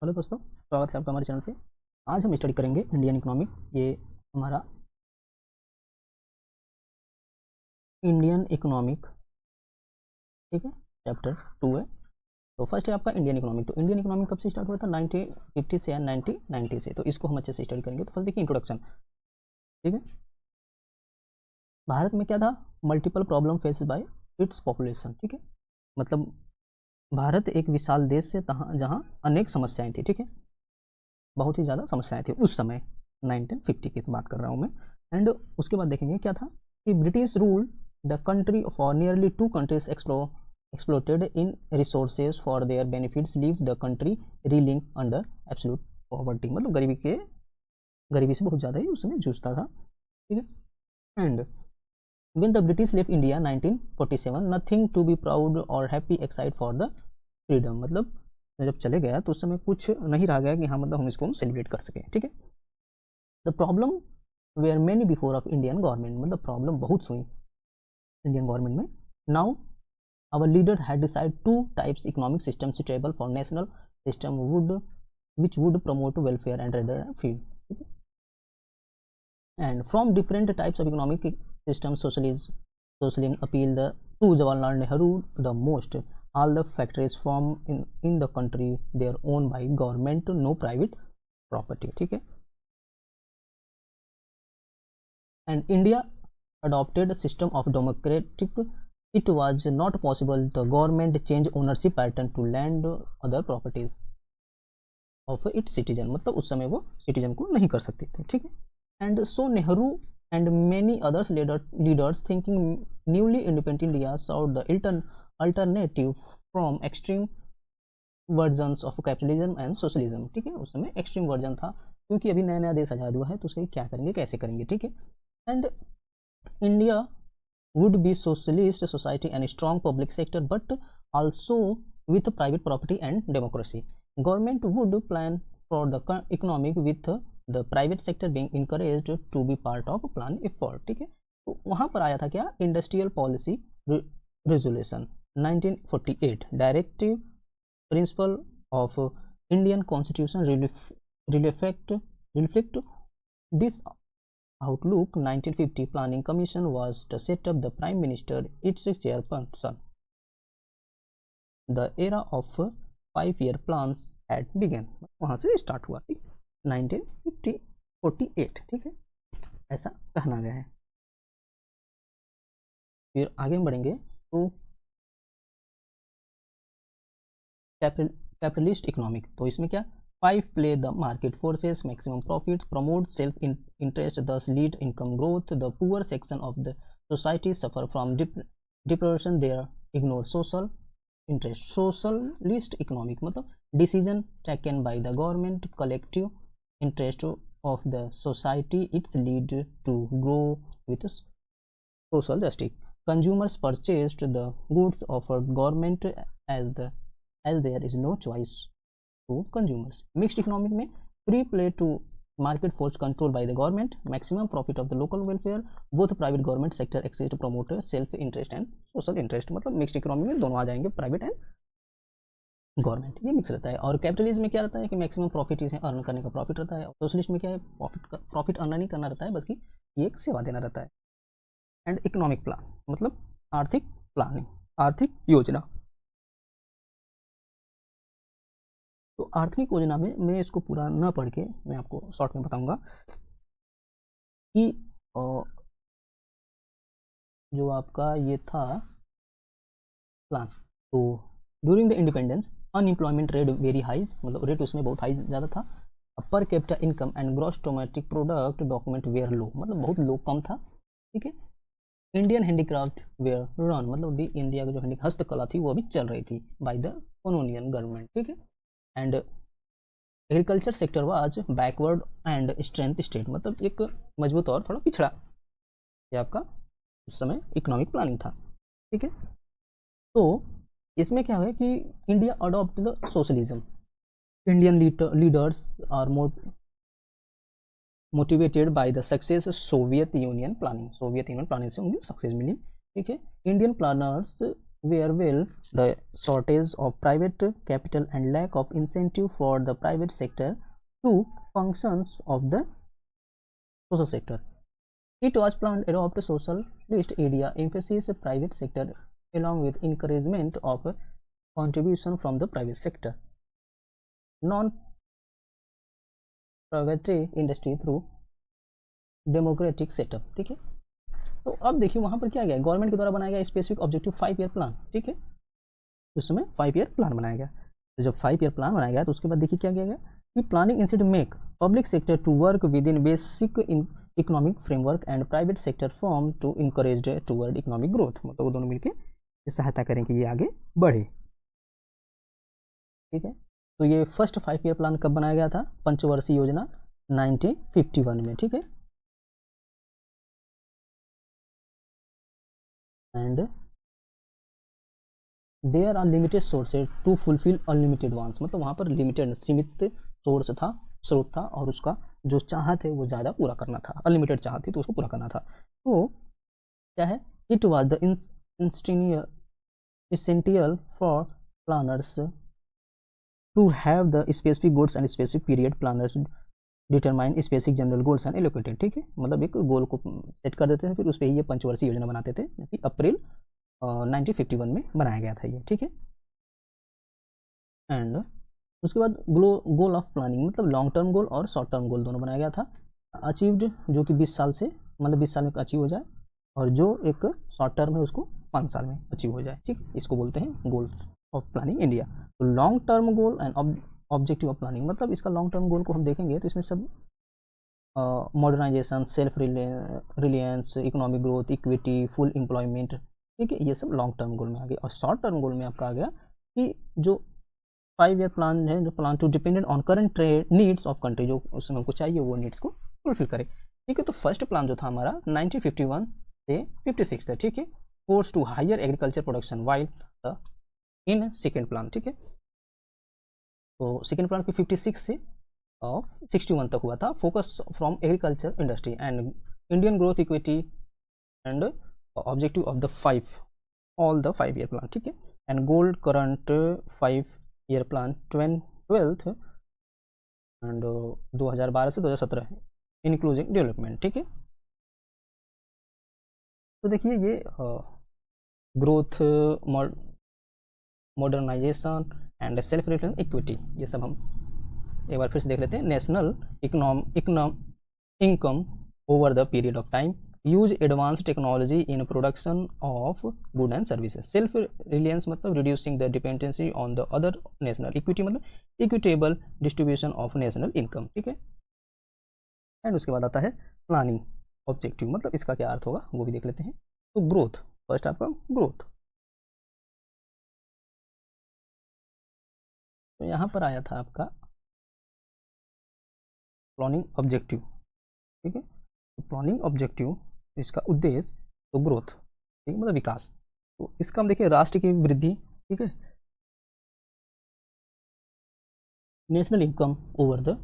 Hello दोस्तों, स्वागत है आपका हमारे चैनल पे। आज हम स्टडी करेंगे इंडियन इकोनॉमिक। ये हमारा इंडियन इकोनॉमिक, ठीक है, चैप्टर 2 है। तो फर्स्ट है आपका इंडियन इकोनॉमिक। तो इंडियन इकोनॉमिक कब से स्टार्ट हुआ था? 1950 से या 1990 से। तो इसको हम अच्छे से स्टडी करेंगे। तो फर्स्ट देखिए इंट्रोडक्शन, ठीक है। भारत में क्या था? Multiple problem faced by its population, ठीक है। मतलब भारत एक विशाल देश है जहाँ अनेक समस्याएं थी, ठीक है, बहुत ही ज़्यादा समस्याएं थी उस समय। 1950 की बात कर रहा हूँ मैं। एंड उसके बाद देखेंगे क्या था कि British rule the country for nearly 2 countries exploited in resources for their benefits, leave the country reeling under absolute poverty। मतलब गरीबी से बहुत ज़्यादा ही उसमें जूझता था, ठीक है। And when the British left India 1947, nothing to be proud or happy except for the freedom। मतलब जब चले गया तो उस समय कुछ नहीं रह गया कि हाँ मतलब हम इसको सेलिब्रेट कर सकें, ठीक है। The problem were many before of Indian government. मतलब प्रॉब्लम बहुत हुई इंडियन गवर्नमेंट में। Now our leader had decided 2 types economic system suitable for national system which would promote welfare and rather freedom, okay? And from different types of economic system, socialism appeal to Jawaharlal Nehru the most. All the factories from in the country they are owned by government, no private property, ठीक है। And India adopted a system of democratic, it was not possible the government change ownership pattern to land other properties of its citizen। मतलब उस समय वो citizen को नहीं कर सकते थे, ठीक है। And so Nehru and many others leaders thinking newly independent India sought the alternative from extreme versions of capitalism and socialism, ठीक है। उस समय एक्सट्रीम वर्जन था क्योंकि अभी नया नया देश आज़ाद हुआ है तो उसके क्या करेंगे, कैसे करेंगे, ठीक है। And India would be socialist society and strong public sector, but also with private property and democracy. Government would plan for the economic with the private sector being encouraged to be part of plan effort, ठीक है। तो वहाँ पर आया था क्या? Industrial policy resolution 1948, directive principle of Indian constitution reflect this outlook। 1950 planning commission was to set up the prime minister its chairperson। the era of 5-year plans had begun। वहां से स्टार्ट हुआ 1948, ठीक है, ऐसा कहना गया है। फिर आगे बढ़ेंगे तो कैपिटलिस्ट इकोनॉमिक। तो इसमें क्या? 5 play the market forces, maximum profit, promote self interest, thus lead income growth। the poor section of the society suffer from deprivation, they ignore social interest। socialist economic मतलब decision taken by the government, collective interest of the society, its lead to grow with social justice। consumers purchased the goods offered government as there is no choice to consumers। mixed economic में free play to market force controlled by the government, maximum profit of the local welfare, both private government sector exist to promote self interest and social interest। मतलब mixed economy में दोनों आ जाएंगे, private and government, ये mix रहता है। और capitalism में क्या रहता है कि मैक्सिमम प्रॉफिट इसे अर्न करने का प्रॉफिट रहता है। सोशलिस्ट में क्या है? प्रॉफिट अर्न नहीं करना रहता है, बल्कि ये एक सेवा देना रहता है। एंड इकोनॉमिक प्लान मतलब आर्थिक प्लानिंग, आर्थिक योजना। तो आर्थिक योजना में मैं इसको पूरा न पढ़ के मैं आपको शॉर्ट में बताऊंगा कि जो आपका ये था प्लान। तो during the independence unemployment rate very high, मतलब रेट उसमें बहुत हाई ज़्यादा था। Per capita income and gross domestic product document were low, मतलब बहुत लो कम था, ठीक है। इंडियन हैंडीक्राफ्ट वेयर रन, मतलब भी इंडिया की जो हस्तकला थी वो अभी चल रही थी बाय द कॉलोनियल गवर्नमेंट, ठीक है। And agriculture sector was backward and strength state, मतलब एक मजबूत और थोड़ा पिछड़ा, ये आपका उस समय इकोनॉमिक प्लानिंग था, ठीक है। तो इसमें क्या है कि India adopt the socialism. Indian leaders are motivated by the success Soviet Union planning. Soviet Union planning से उन्हें सक्सेस मिली, ठीक है। Indian planners where will the shortage of private capital and lack of incentive for the private sector to functions of the social sector. It was planned to adopt a socialist idea emphasis private sector along with encouragement of contribution from the private sector, non-private industry through democratic setup. ठीक है, तो अब देखिए वहाँ पर क्या गया, government के द्वारा बनाया गया स्पेसिफिक ऑब्जेक्टिव 5 ईयर प्लान। ठीक है, उस समय 5 ईयर प्लान बनाया गया। तो जब 5 ईयर प्लान बनाया गया तो उसके बाद देखिए क्या किया गया कि planning instead make public sector to work within basic economic framework and private sector form to encourage toward economic growth, मतलब वो दोनों मिलकर सहायता करें कि ये आगे बढ़े। ठीक है, तो ये फर्स्ट 5 ईयर प्लान कब बनाया गया था, पंचवर्षीय योजना 1951 में। ठीक है, and there are limited sources to fulfil unlimited wants, मतलब वहाँ पर लिमिटेड सीमित सोर्स था, स्रोत था, और उसका जो चाहत है वो ज़्यादा पूरा करना था, अनलिमिटेड चाहत थी तो उसको पूरा करना था। तो क्या है, it was the essential for planners to have the specific goals and specific period planners determine specific general goals and allocated. ठीक है, मतलब एक गोल को सेट कर देते थे, फिर उस पर ये पंचवर्षीय योजना बनाते थे, अप्रैल 1951 में बनाया गया था ये। ठीक है, एंड उसके बाद गोल ऑफ प्लानिंग, मतलब लॉन्ग टर्म गोल और शॉर्ट टर्म गोल दोनों बनाया गया था, अचीव्ड जो कि 20 साल से, मतलब 20 साल में अचीव हो जाए, और जो एक शॉर्ट टर्म है उसको 5 साल में अचीव हो जाए। ठीक, इसको बोलते हैं गोल्स ऑफ प्लानिंग इंडिया। तो long term goal and objective of planning, मतलब इसका लॉन्ग टर्म गोल को हम देखेंगे तो इसमें सब modernisation, self reliance, economic growth, equity, full employment. ठीक है, ये सब लॉन्ग टर्म गोल में आ गया। और शॉर्ट टर्म गोल में आपका आ गया कि जो 5 ईयर प्लान है, जो plan to dependent on current needs of country, जो उसमें हमको चाहिए वो नीड्स को फुलफिल करे। ठीक है, तो फर्स्ट प्लान जो था हमारा 1951 से 56 था। ठीक है, course to higher agriculture production while in second plan. ठीक है, तो सेकेंड प्लान 56 से 61 तक हुआ था, focus from agriculture industry and Indian growth equity and objective of the 5 all the 5 year plan. ठीक है, and gold current 5 year plan 12th and 2012 से 2017 इंक्लूसिव डेवलपमेंट। ठीक है, तो देखिए ये growth, modernisation and self reliance, equity, ये सब हम एक बार फिर से देख लेते हैं। National income over the period of time, use advance technology in production of good and services, self reliance मतलब reducing the dependency on the other national, equity मतलब equitable distribution of national income. ठीक है, and उसके बाद आता है planning objective, मतलब इसका क्या अर्थ होगा वो भी देख लेते हैं। तो ग्रोथ, फर्स्ट आपका ग्रोथ, तो यहाँ पर आया था आपका प्लानिंग ऑब्जेक्टिव। ठीक है, तो प्लानिंग ऑब्जेक्टिव इसका उद्देश्य तो ग्रोथ, ठीक है, मतलब विकास। तो इसका हम देखिए राष्ट्र की वृद्धि। ठीक है, national income over the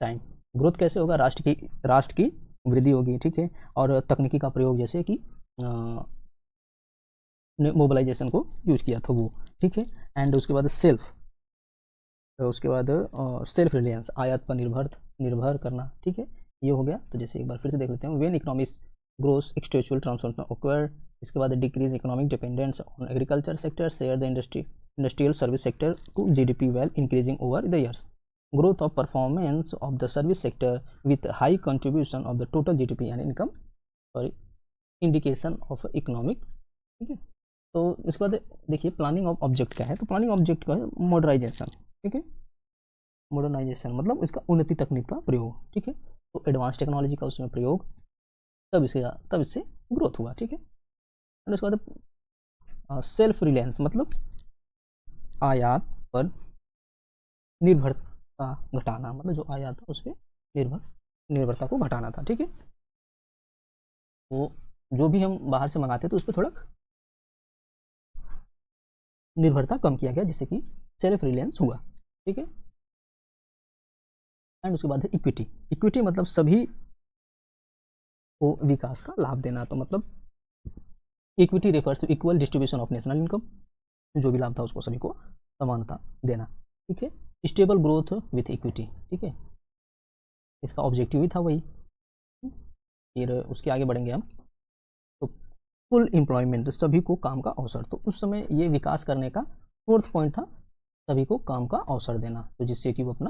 time, growth कैसे होगा, राष्ट्र की वृद्धि होगी। ठीक है, और तकनीकी का प्रयोग जैसे कि मोबाइलाइजेशन को यूज किया था वो। ठीक है, एंड उसके बाद सेल्फ रिलायंस, आयात पर निर्भर करना। ठीक है, ये हो गया। तो जैसे एक बार फिर से देख लेते हैं, when economics grows substantial transformation occurred, इसके बाद decrease economic dependence on agriculture sector, share the industrial service sector to GDP well increasing over the years, growth of performance of the service sector with high contribution of the total GDP and income, sorry, indication of economic। ठीक है, तो इसके बाद देखिए planning of object क्या है, तो planning object का है मॉडर्नाइजेशन। ठीक है, मॉडर्नाइजेशन मतलब इसका उन्नति तकनीक का प्रयोग। ठीक है, तो एडवांस टेक्नोलॉजी का उसमें प्रयोग, तब इससे ग्रोथ हुआ। ठीक है, और इसके बाद सेल्फ रिलायंस मतलब आयात पर निर्भरता घटाना, मतलब जो आयात है उस पर निर्भरता को घटाना था। ठीक है, तो जो भी हम बाहर से मंगाते हैं तो उस पर थोड़ा निर्भरता कम किया गया, जिससे कि सेल्फ रिलायंस हुआ। ठीक है, एंड उसके बाद है इक्विटी मतलब सभी को विकास का लाभ देना, तो मतलब equity refers to equal distribution of national income, जो भी लाभ था उसको सभी को समानता देना, ठीक है। स्टेबल ग्रोथ विथ इक्विटी, ठीक है, इसका ऑब्जेक्टिव भी था वही। फिर उसके आगे बढ़ेंगे हम, तो फुल एम्प्लॉयमेंट, सभी को काम का अवसर, तो उस समय ये विकास करने का फोर्थ पॉइंट था, सभी को काम का अवसर देना, तो जिससे कि वो अपना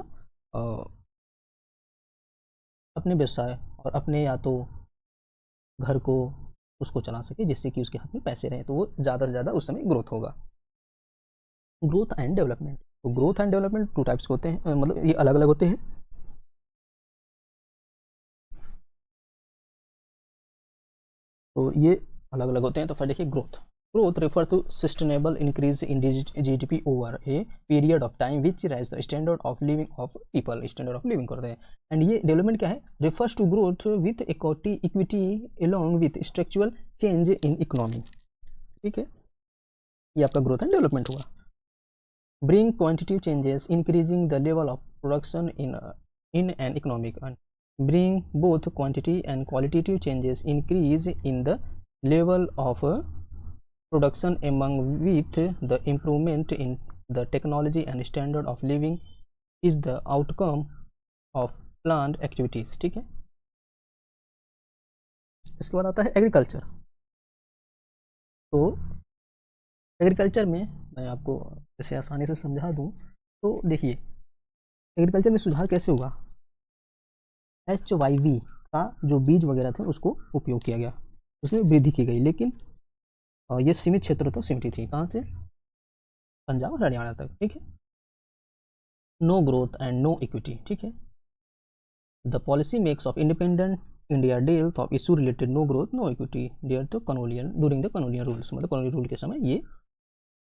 अपने व्यवसाय और अपने या तो घर को उसको चला सके, जिससे कि उसके हाथ में पैसे रहे, तो वो ज़्यादा से ज़्यादा उस समय ग्रोथ होगा। ग्रोथ एंड डेवलपमेंट, तो growth and development two types के होते हैं, मतलब ये अलग अलग होते हैं। तो ये अलग अलग होते हैं। तो फिर देखिए growth, growth refer to sustainable increase in GDP over a period of time which rise the standard of living of people, standard of living करते हैं। एंड ये डेवलपमेंट क्या है, refers to growth with equity along with structural change in economy, ठीक है, ये आपका growth and development हुआ। Bring quantitative changes increasing the level of production in an economic, and bring both quantity and qualitative changes increase in the level of production among with the improvement in the technology and standard of living is the outcome of planned activities, ठीक है। इसके बाद आता है agriculture. तो agriculture में मैं आपको जैसे आसानी से समझा दूं, तो देखिए एग्रीकल्चर में सुधार कैसे होगा, HYV का जो बीज वगैरह थे उसको उपयोग किया गया, उसमें वृद्धि की गई, लेकिन ये सीमित क्षेत्र तो सीमित ही थी, कहाँ से, पंजाब और हरियाणा तक, ठीक है। No growth and no equity, ठीक है। The policy makes of independent India deal of issue related no growth no equity dear to colonial during the colonial rules, मतलब कॉलोनियल रूल के समय ये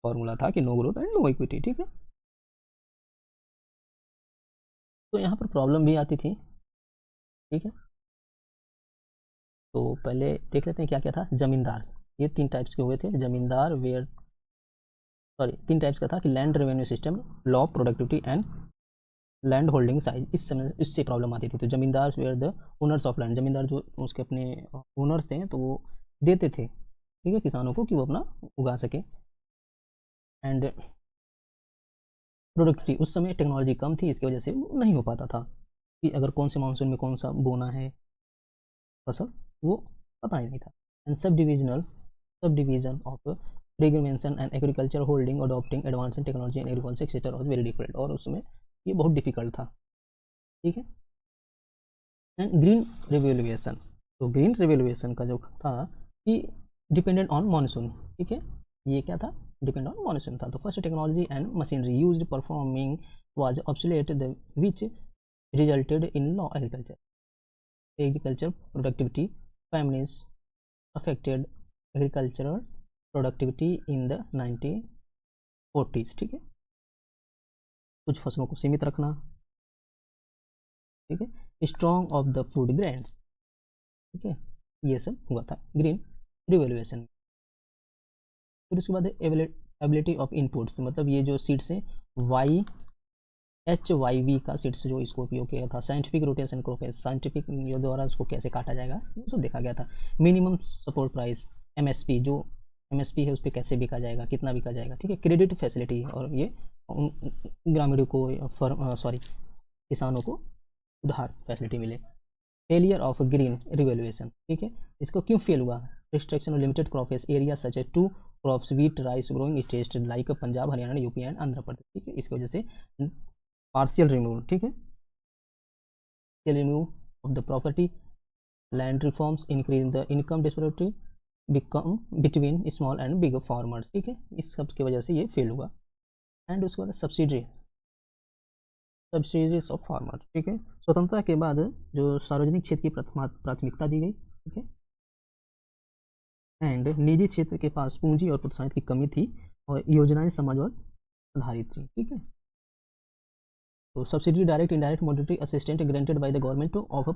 फॉर्मूला था कि no growth and no equity, ठीक है। तो यहाँ पर प्रॉब्लम भी आती थी, ठीक है। तो पहले देख लेते हैं क्या क्या था। जमींदार, ये 3 टाइप्स के हुए थे, जमींदार वेयर, सॉरी 3 टाइप्स का था कि land revenue system, law productivity and land holding size, इस समय इससे प्रॉब्लम आती थी। तो zamindar were the owners of land, zamindar जो उसके अपने ओनर्स थे तो वो देते थे, ठीक है, किसानों को कि वो अपना उगा सके। एंड प्रोडक्टिविटी, उस समय टेक्नोलॉजी कम थी, इसकी वजह से वो नहीं हो पाता था कि अगर कौन से मानसून में कौन सा बोना है फसल, वो पता ही नहीं था। And sub division of regulation and agriculture holding adopting advance technology and agriculture sector was very difficult, और उसमें ये बहुत डिफिकल्ट था, ठीक है। एंड ग्रीन रिवोल्यूशन, तो ग्रीन रिवोल्यूशन का जो था कि डिपेंडेंट ऑन मानसून, ठीक है, ये क्या था, डिपेंड ऑन मानसून था। तो first technology and machinery used performing was obsolete which resulted in law agriculture productivity families affected agricultural productivity in the 1940s, ठीक है। कुछ फसलों को सीमित रखना, ठीक है, strong of the food grains, ठीक है, ये सब हुआ था ग्रीन रिवोल्यूशन। फिर उसके बाद एबिलिटी ऑफ इनपुट्स, मतलब ये जो सीड्स हैं HYV का सीड्स जो इसको उपयोग किया था, साइंटिफिक रोटेशन क्रॉपेस, साइंटिफिक द्वारा उसको कैसे काटा जाएगा वो सब देखा गया था। मिनिमम सपोर्ट प्राइस MSP, जो MSP है उस पर कैसे बिका जाएगा, कितना बिका जाएगा, ठीक है। क्रेडिट फैसिलिटी, और ये ग्रामीणों को सॉरी किसानों को उधार फैसिलिटी मिले। फेलियर ऑफ ग्रीन रिवोल्यूशन, ठीक है, इसको क्यों फेल हुआ, restriction of limited crops area such a 2 crops wheat rice growing states like Punjab Haryana UP and Andhra Pradesh, ठीक है, इसकी वजह से पार्शियल रिमूव, ठीक है, remove of the property land reforms increase the income disparity become between small and big farmers, ठीक है, इस सब की वजह से ये फेल हुआ। एंड उसके बाद सब्सिडीज ऑफ फार्मर, ठीक है, स्वतंत्रता के बाद जो सार्वजनिक क्षेत्र की प्राथमिकता दी गई, ठीक है, एंड निजी क्षेत्र के पास पूंजी और प्रोत्साहन की कमी थी और योजनाएं समाजवाद आधारित थी, ठीक है। तो subsidy direct indirect monetary assistant granted by the government two of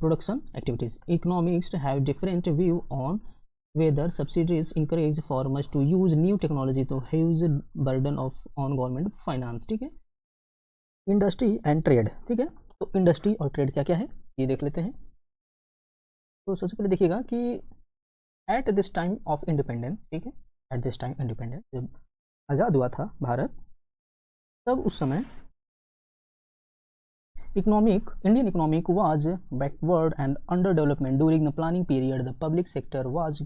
production activities. Economists have different view on whether subsidies encourage farmers to use new technology to huge burden of on government finance, ठीक है। Industry and trade, ठीक है, तो industry और trade क्या क्या है ये देख लेते हैं। तो सबसे पहले देखिएगा कि at this time of independence, ठीक है, एट दिस टाइम इंडिपेंडेंस, जब आज़ाद हुआ था भारत, तब उस समय Indian economic was backward and under development. During the planning period, the public sector was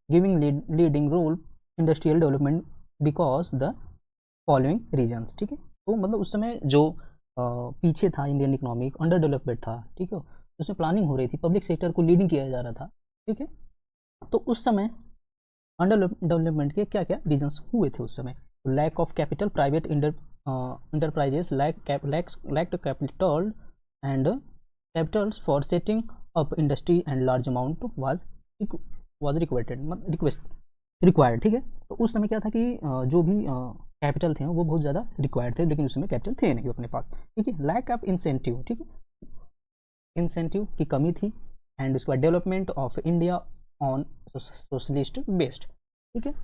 giving leading role industrial development because the following reasons, ठीक है। तो मतलब उस समय जो पीछे था इंडियन इकोनॉमिक, अंडर डेवलपमेंट था, ठीक है, उसमें प्लानिंग हो रही थी, पब्लिक सेक्टर को लीडिंग किया जा रहा था, ठीक है। तो उस समय अंडर डेवलपमेंट के क्या क्या रीजंस हुए थे उस समय? Lack of capital, private enterprises lacked capital and capitals for setting up industry and large amount was required, ठीक है। तो उस समय क्या था कि जो भी कैपिटल थे वो बहुत ज़्यादा रिक्वायर्ड थे, लेकिन उस समय कैपिटल थे नहीं अपने पास, ठीक है। लैक ऑफ इंसेंटिव, ठीक है, इंसेंटिव की कमी थी। एंड उसके बाद development of India on socialist based, ठीक है।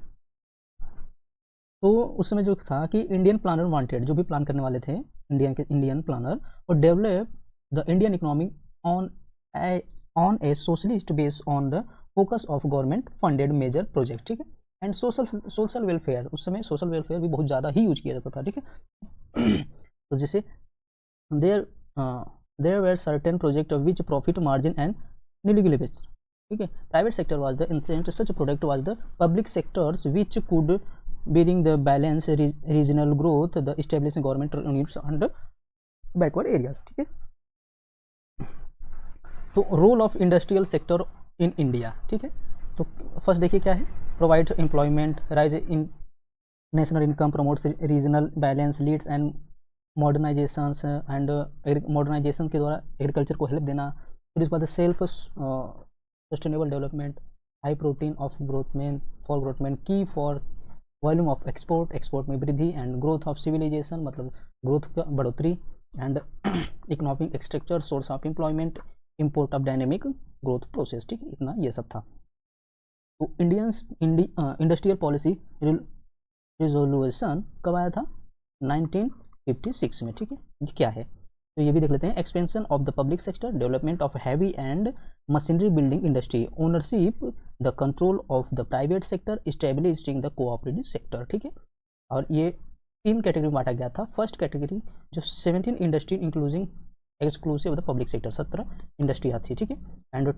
तो उस समय जो था कि इंडियन प्लानर वांटेड, जो भी प्लान करने वाले थे इंडियन प्लानर, और develop the Indian economy on a socialist base on the focus of government funded major project, ठीक है। एंड सोशल वेलफेयर, उस समय सोशल वेलफेयर भी बहुत ज़्यादा ही यूज किया जाता था, ठीक है। तो जैसे there were certain project which profit margin and negligible, ठीक है। Private sector was the incentive, such product was the public sectors which could bearing the balance regional growth, the establishing government units and backward areas, ठीक है। तो role of industrial sector in India, ठीक है। तो first देखिए क्या है, provide employment, rise in national income, promotes regional balance, leads and modernisation and modernisation के द्वारा एग्रीकल्चर को हेल्प देना। फिर उसके बाद self sustainable development, high protein of ग्रोथमैन की फॉर वॉल्यूम ऑफ एक्सपोर्ट में वृद्धि, एंड ग्रोथ ऑफ सिविलाइजेशन, मतलब ग्रोथ का बढ़ोतरी, and economic structure, source of employment, import of dynamic growth process, ठीक है, इतना ये सब था। तो इंडस्ट्रियल पॉलिसी रिजोल्यूशन कब आया था? 1956 में, ठीक है। ये क्या है तो ये भी देख लेते हैं। Expansion of the public sector, development of heavy and machinery building industry, ownership the control of the private sector, establishing the cooperative sector, ठीक है। और ये 3 कैटेगरी में बांटा गया था। फर्स्ट कैटेगरी जो 17 industry including exclusive the public sector, 17 industry थी, ठीक है। एंड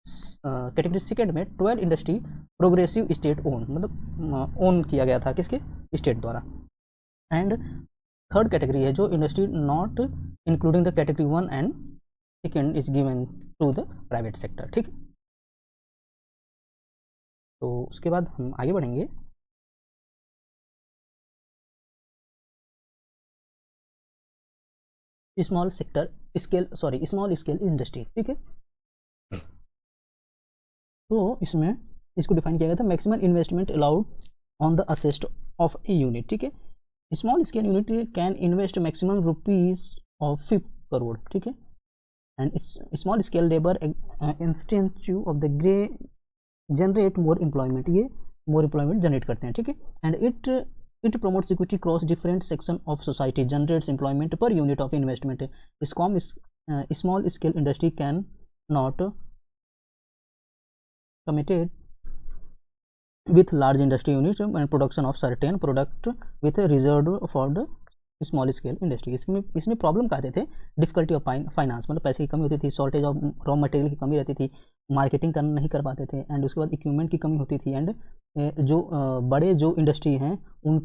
कैटेगरी सेकेंड में 12 इंडस्ट्री प्रोग्रेसिव स्टेट ओन, मतलब ओन किया गया था किसके? स्टेट द्वारा। एंड थर्ड कैटेगरी है जो industry not including the category 1 and second is given to the private sector, ठीक है। तो उसके बाद हम आगे बढ़ेंगे। स्मॉल स्केल इंडस्ट्री, ठीक है। तो इसमें इसको डिफाइन किया गया था, maximum investment allowed on the asset of a unit, ठीक है। Small scale unit can invest maximum rupees of 5 crore, ठीक है। And small scale labour इंस्टेंटिव of the grey generate more employment, ये मोर एम्प्लॉयमेंट जनरेट करते हैं, ठीक है। And it promotes equity cross different section of society, generates employment per unit of investment. Small scale industry can not committed with large industry units and production of certain product with a reserve for the small scale industry. इसमें problem कहते थे difficulty of finance, मतलब पैसे की कमी होती थी, shortage of raw material की कमी रहती थी, मार्केटिंग करना नहीं कर पाते थे, एंड उसके बाद इक्विपमेंट की कमी होती थी, एंड जो बड़े जो इंडस्ट्री हैं उन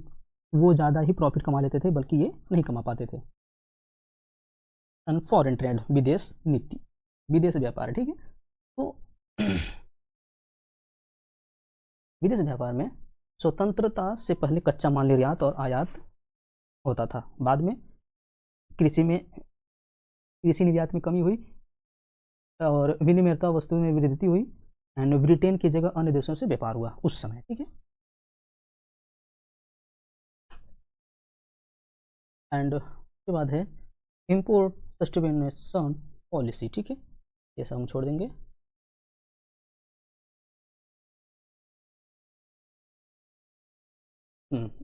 वो ज़्यादा ही प्रॉफिट कमा लेते थे, बल्कि ये नहीं कमा पाते थे। एंड फॉरेन ट्रेड, विदेश नीति, विदेश व्यापार, ठीक है। तो विदेश व्यापार में स्वतंत्रता से पहले कच्चा माल निर्यात और आयात होता था, बाद में कृषि निर्यात में कमी हुई और विनिमयता वस्तु में वृद्धि हुई, एंड ब्रिटेन की जगह अन्य देशों से व्यापार हुआ उस समय, ठीक है। एंड उसके बाद है इंपोर्ट सस्टेनेशन पॉलिसी, ठीक है, ये सब हम छोड़ देंगे।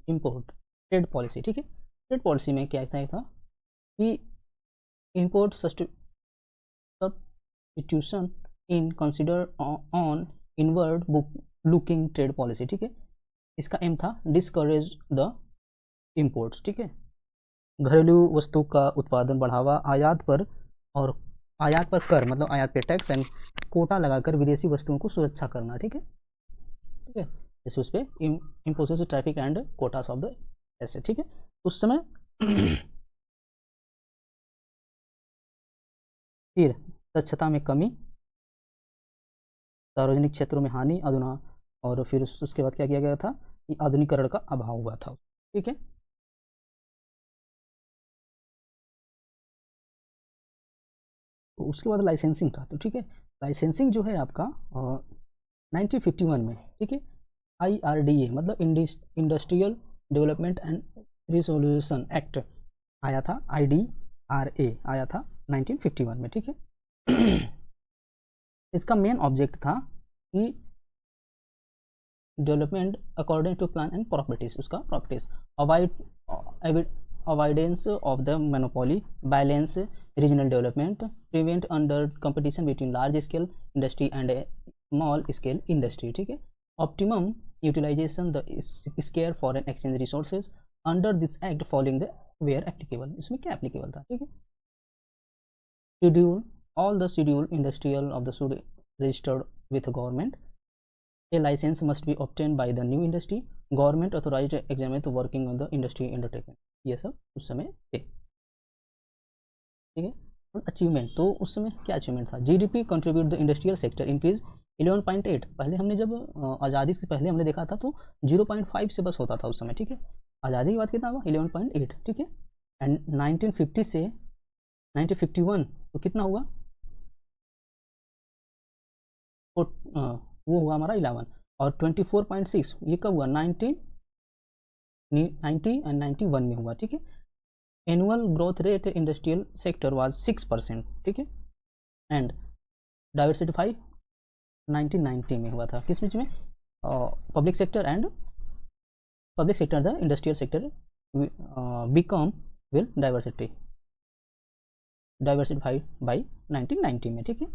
इंपोर्ट ट्रेड पॉलिसी, ठीक है। ट्रेड पॉलिसी में क्या था कि import substitution in consider on inward looking trade policy, ठीक है। इसका एम था डिस्करेज द इम्पोर्ट्स, ठीक है। घरेलू वस्तु का उत्पादन बढ़ावा, आयात पर कर मतलब आयात पे टैक्स एंड कोटा लगाकर विदेशी वस्तुओं को सुरक्षा करना, ठीक है, ठीक है। जैसे उस पर imposes traffic and quotas of the ऐसे, ठीक है। उस समय फिर दक्षता में कमी, सार्वजनिक क्षेत्रों में हानि अधुना, और फिर उसके बाद क्या किया गया था कि आधुनिकीकरण का अभाव हुआ था, ठीक है। तो उसके बाद लाइसेंसिंग था, तो ठीक है। लाइसेंसिंग जो है आपका 1951 में, ठीक है, IRDA मतलब industrial development and resolution act आया था, IDRA आया था 1951 में, ठीक है। इसका मेन ऑब्जेक्ट था कि development according to plan and properties, उसका properties avoidance of the monopoly, balance regional development, prevent under competition between large scale industry and small scale industry, ठीक है। Optimum utilisation the scarce foreign exchange resources under this act following the where applicable, इसमें क्या applicable था, ठीक है। Schedule all the scheduled industrial of the should registered with government. A license must be obtained by the new industry. Government authorized examiner to working on the industry undertaking. ये सब उस समय थे, ठीक है। और अचीवमेंट, तो उस समय क्या अचीवमेंट था, GDP contribute the industrial sector increase 11.8। पहले हमने जब आज़ादी से पहले हमने देखा था तो 0.5 से बस होता था उस समय, ठीक है। आज़ादी के बाद कितना हुआ 11.8, ठीक है। एंड 1950 से 1951 तो कितना हुआ, वो हुआ हमारा 11, और 24.6 ये कब हुआ 90 एंड 91 में हुआ, ठीक है। Annual growth rate industrial sector was 6%, ठीक है। एंड डाइवर्सिफाई 1990 में हुआ था, किस बीच में, public sector the industrial sector become will diversified by 1990 में, ठीक है।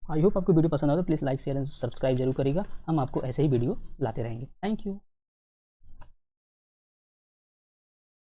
आई होप आपको वीडियो पसंद आए तो please like share and subscribe जरूर करिएगा, हम आपको ऐसे ही वीडियो लाते रहेंगे। Thank you.